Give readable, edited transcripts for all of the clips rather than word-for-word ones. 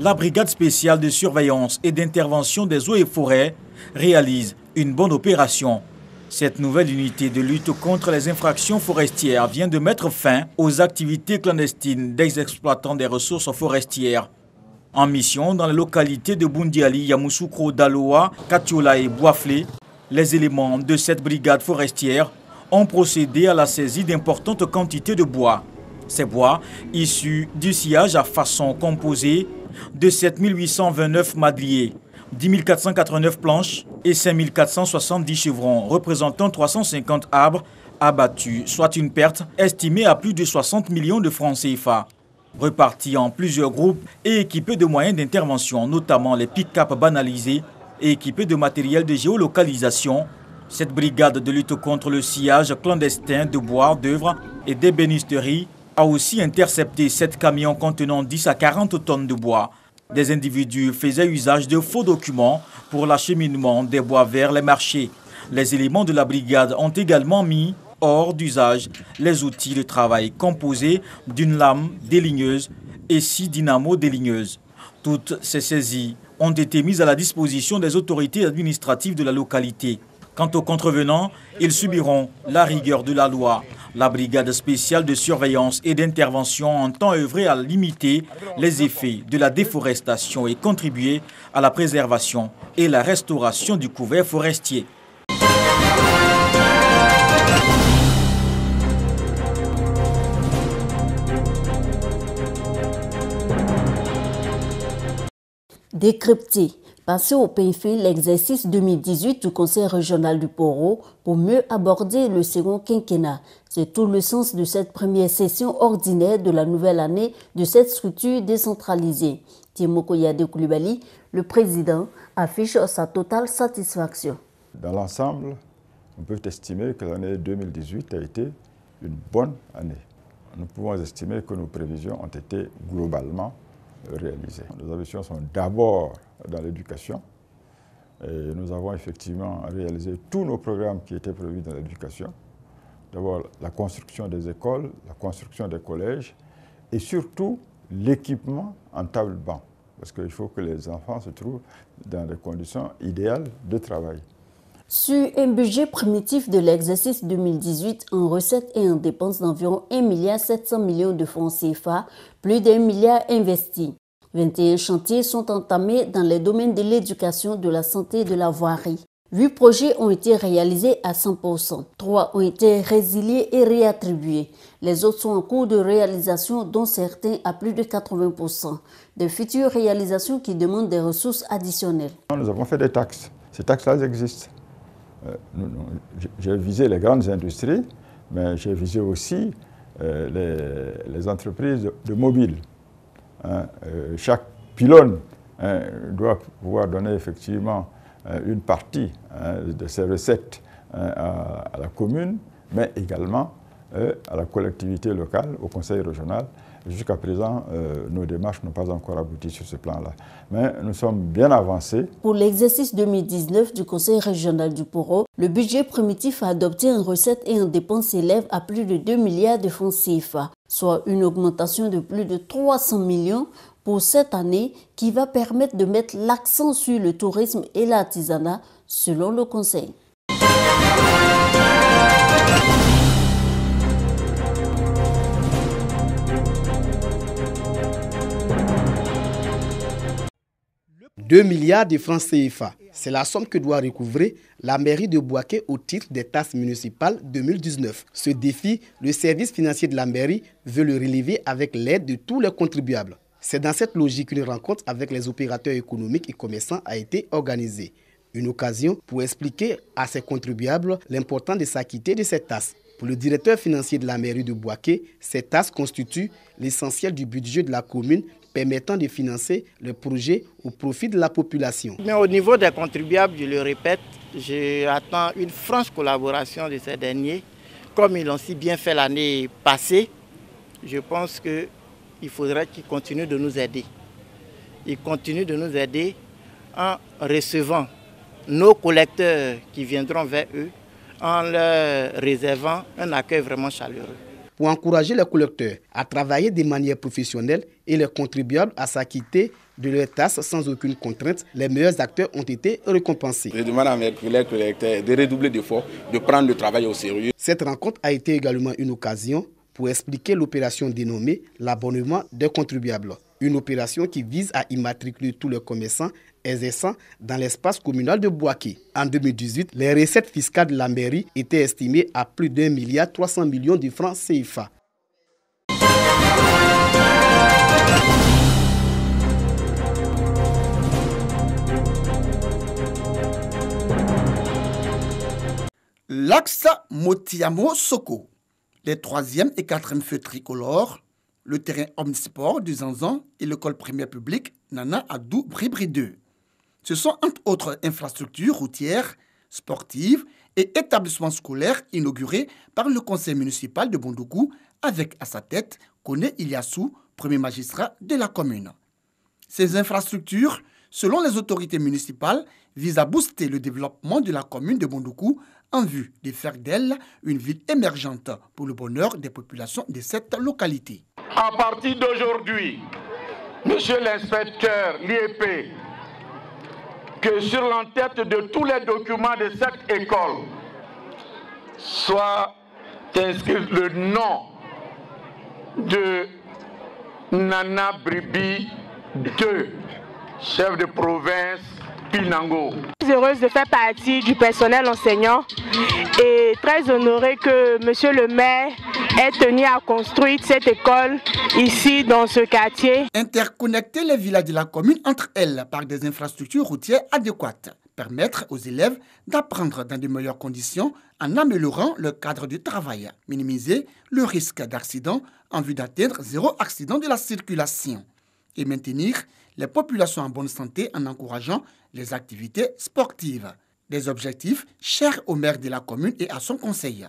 La brigade spéciale de surveillance et d'intervention des eaux et forêts réalise une bonne opération. Cette nouvelle unité de lutte contre les infractions forestières vient de mettre fin aux activités clandestines des exploitants des ressources forestières. En mission dans les localités de Boundiali, Yamoussoukro, Daloa, Katiola et Boisflé, les éléments de cette brigade forestière ont procédé à la saisie d'importantes quantités de bois. Ces bois, issus du sciage à façon composée de 7 829 madriers, 10 489 planches et 5 470 chevrons, représentant 350 arbres abattus, soit une perte estimée à plus de 60 millions de francs CFA. Repartis en plusieurs groupes et équipés de moyens d'intervention, notamment les pick-up banalisés et équipés de matériel de géolocalisation, cette brigade de lutte contre le sciage clandestin de bois, d'œuvres et d'ébénisterie a aussi intercepté 7 camions contenant 10 à 40 tonnes de bois. Des individus faisaient usage de faux documents pour l'acheminement des bois vers les marchés. Les éléments de la brigade ont également mis hors d'usage les outils de travail composés d'une lame déligneuse et 6 dynamos déligneuses. Toutes ces saisies ont été mises à la disposition des autorités administratives de la localité. Quant aux contrevenants, ils subiront la rigueur de la loi. La brigade spéciale de surveillance et d'intervention entend œuvrer à limiter les effets de la déforestation et contribuer à la préservation et la restauration du couvert forestier. Décrypter. Passer au pays fin l'exercice 2018 du Conseil régional du Poro pour mieux aborder le second quinquennat. C'est tout le sens de cette première session ordinaire de la nouvelle année de cette structure décentralisée. Timoko Yade Koulibaly, le président, affiche sa totale satisfaction. Dans l'ensemble, on peut estimer que l'année 2018 a été une bonne année. Nous pouvons estimer que nos prévisions ont été globalement réalisées. Nos ambitions sont d'abord dans l'éducation. Nous avons effectivement réalisé tous nos programmes qui étaient prévus dans l'éducation. D'abord, la construction des écoles, la construction des collèges et surtout l'équipement en table-banc. Parce qu'il faut que les enfants se trouvent dans des conditions idéales de travail. Sur un budget primitif de l'exercice 2018 en recettes et en dépenses d'environ 1,7 milliard de francs CFA, plus d'1 milliard investis. 21 chantiers sont entamés dans les domaines de l'éducation, de la santé et de la voirie. 8 projets ont été réalisés à 100%. 3 ont été résiliés et réattribués. Les autres sont en cours de réalisation, dont certains à plus de 80%. De futures réalisations qui demandent des ressources additionnelles. Nous avons fait des taxes. Ces taxes-là existent. J'ai visé les grandes industries, mais j'ai visé aussi les entreprises de mobile. Chaque pylône doit pouvoir donner effectivement une partie de ses recettes à la commune, mais également à la collectivité locale, au conseil régional. Jusqu'à présent, nos démarches n'ont pas encore abouti sur ce plan-là. Mais nous sommes bien avancés. Pour l'exercice 2019 du Conseil régional du Poro, le budget primitif adopté en recettes et en dépenses s'élève à plus de 2 milliards de francs CFA, soit une augmentation de plus de 300 millions pour cette année qui va permettre de mettre l'accent sur le tourisme et l'artisanat, selon le Conseil. « 2 milliards de francs CFA, c'est la somme que doit recouvrer la mairie de Bouaké au titre des taxes municipales 2019. Ce défi, le service financier de la mairie veut le relever avec l'aide de tous les contribuables. C'est dans cette logique qu'une rencontre avec les opérateurs économiques et commerçants a été organisée. Une occasion pour expliquer à ces contribuables l'importance de s'acquitter de ces taxes. Pour le directeur financier de la mairie de Bouaké, ces taxes constituent l'essentiel du budget de la commune permettant de financer le projet au profit de la population. Mais au niveau des contribuables, je le répète, j'attends une franche collaboration de ces derniers. Comme ils l'ont si bien fait l'année passée, je pense qu'il faudrait qu'ils continuent de nous aider. Ils continuent de nous aider en recevant nos collecteurs qui viendront vers eux, en leur réservant un accueil vraiment chaleureux. Pour encourager les collecteurs à travailler de manière professionnelle et les contribuables à s'acquitter de leur tasse sans aucune contrainte, les meilleurs acteurs ont été récompensés. Je demande à mes collègues collecteurs de redoubler d'efforts, de prendre le travail au sérieux. Cette rencontre a été également une occasion pour expliquer l'opération dénommée l'abonnement des contribuables. Une opération qui vise à immatriculer tous les commerçants exerçant dans l'espace communal de Bouaké. En 2018, les recettes fiscales de la mairie étaient estimées à plus d'1,3 milliard de francs CFA. L'axe Motiamo-Soko, les 3e et 4e feux tricolores, le terrain omnisport du Zanzan et l'école primaire publique Nana Adou Bribri 2. Ce sont entre autres infrastructures routières, sportives et établissements scolaires inaugurés par le conseil municipal de Bondoukou avec à sa tête Koné Iliassou, premier magistrat de la commune. Ces infrastructures, selon les autorités municipales, visent à booster le développement de la commune de Bondoukou en vue de faire d'elle une ville émergente pour le bonheur des populations de cette localité. À partir d'aujourd'hui, monsieur l'inspecteur l'IEP, que sur l'entête de tous les documents de cette école soit inscrit le nom de Nana Bribi 2, chef de province Pinango. Je suis heureuse de faire partie du personnel enseignant et très honorée que monsieur le maire ait tenu à construire cette école ici dans ce quartier. Interconnecter les villages de la commune entre elles par des infrastructures routières adéquates. Permettre aux élèves d'apprendre dans de meilleures conditions en améliorant leur cadre de travail. Minimiser le risque d'accident en vue d'atteindre 0 accident de la circulation. Et maintenir les populations en bonne santé en encourageant les activités sportives. Des objectifs chers au maire de la commune et à son conseil.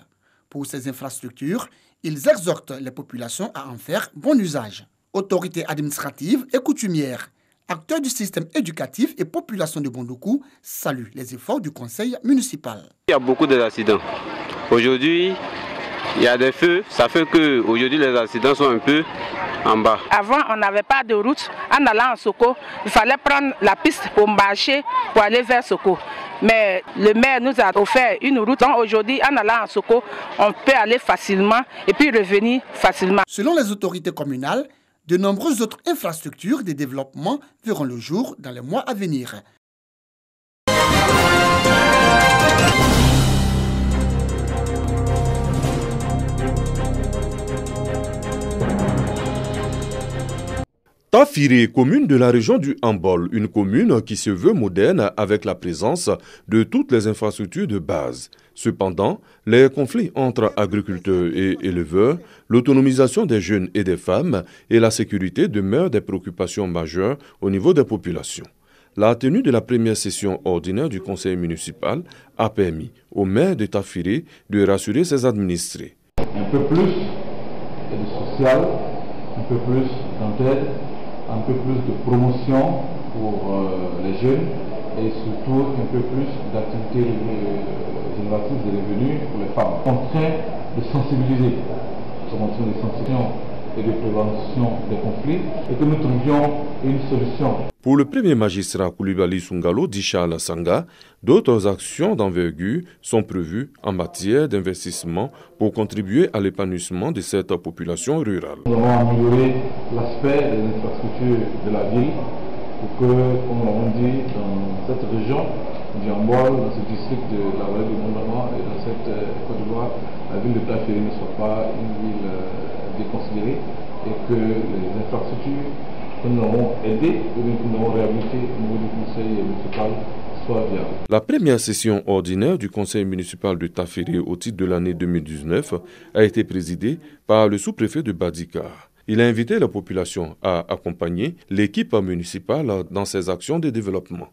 Pour ces infrastructures, ils exhortent les populations à en faire bon usage. Autorités administratives et coutumières, acteurs du système éducatif et population de Bondoukou saluent les efforts du conseil municipal. Il y a beaucoup d'accidents. Aujourd'hui, il y a des feux, ça fait qu'aujourd'hui les accidents sont un peu en bas. Avant, on n'avait pas de route. En allant en Soko, il fallait prendre la piste pour marcher, pour aller vers Soko. Mais le maire nous a offert une route. Donc aujourd'hui, en allant en Soko, on peut aller facilement et puis revenir facilement. Selon les autorités communales, de nombreuses autres infrastructures de développement verront le jour dans les mois à venir. Tafiré, commune de la région du Hambol, une commune qui se veut moderne avec la présence de toutes les infrastructures de base. Cependant, les conflits entre agriculteurs et éleveurs, l'autonomisation des jeunes et des femmes et la sécurité demeurent des préoccupations majeures au niveau des populations. La tenue de la première session ordinaire du conseil municipal a permis au maire de Tafiré de rassurer ses administrés. Un peu plus de social, un peu plus d'entraide, un peu plus de promotion pour les jeunes et surtout un peu plus d'activités génératrices de revenus pour les femmes. En train de sensibiliser, en train de sensibilisation et de prévention des conflits et que nous trouvions une solution. Pour le premier magistrat Koulibaly Sungalo d'Ichala Sanga, d'autres actions d'envergure sont prévues en matière d'investissement pour contribuer à l'épanouissement de cette population rurale. Nous allons améliorer l'aspect des infrastructures de la ville pour que, comme nous l'avons dit, dans cette région du Hambol, dans ce district de la vallée du Mondama et dans cette Côte d'Ivoire, la ville de Tafiré ne soit pas une ville déconsidérée et que les infrastructures que nous avons aidées et que nous avons réhabilitées au niveau du conseil municipal soient viables. La première session ordinaire du conseil municipal de Tafiré au titre de l'année 2019 a été présidée par le sous-préfet de Badikar. Il a invité la population à accompagner l'équipe municipale dans ses actions de développement.